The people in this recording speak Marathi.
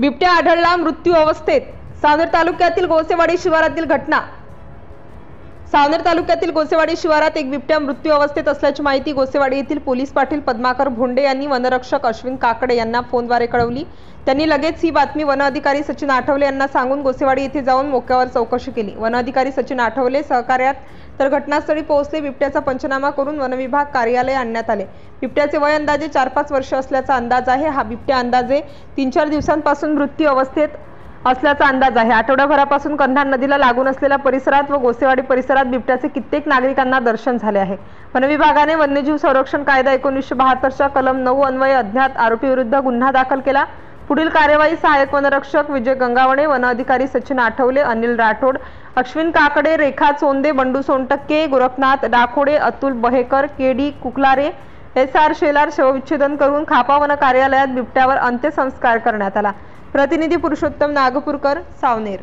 बिबट्या आढळला मृत्यू अवस्थेत। सावनेर तालुक्यातील गोसेवाडी शिवारातील घटना। सावनेर तालुक्यातील गोसेवाडी शिवारात एक बिबट्या मृत्यू अवस्थेत असल्याची माहिती गोसेवाडी येथील पोलीस पाटील पद्माकर भोंडे यांनी वनरक्षक अश्विन काकडे यांना फोनद्वारे कळवली। त्यांनी लगेच ही बातमी वन अधिकारी सचिन आठवले यांना सांगून गोसेवाडी येथे जाऊन मोक्यावर चौकशी केली। वन अधिकारी सचिन आठवले सहकार्यात तर घटनास्थळी पोहोचले। बिबट्याचा पंचनामा करून वन विभाग कार्यालय आणण्यात आले। बिबट्याचे वय अंदाजे 4-5 वर्ष असल्याचा अंदाज आहे। हा बिबट्या अंदाजे 3-4 दिवसांपासून मृत्यू अवस्थेत असल्याचा अंदाज आहे। आठवडाभरापासून कंधार नदीला लागून असलेल्या परिसरात व गोसेवाडी परिसरात बिबट्याचे कित्येक नागरिकांना दर्शन झाले आहे। वन विभागाने वन्यजीव संरक्षण कायदा 1972 च्या कलम 9 अन्वये अज्ञात आरोपी विरुद्ध गुन्हा दाखल केला। पुढील कार्यवाही सहाय्यक वनरक्षक विजय गंगावणे, वन अधिकारी सचिन आठवले, अनिल राठोड, अश्विन काकडे, रेखा चोंदे, बंडू सोनटक्के, गोरखनाथ डाकोडे, अतुल बहेकर, केडी कुकलारे, SR शेलार शवविच्छेदन करून खापा वन कार्यालयात बिबट्यावर अंत्यसंस्कार करण्यात आला। प्रतिनिधी पुरुषोत्तम नागपूरकर, सावनेर।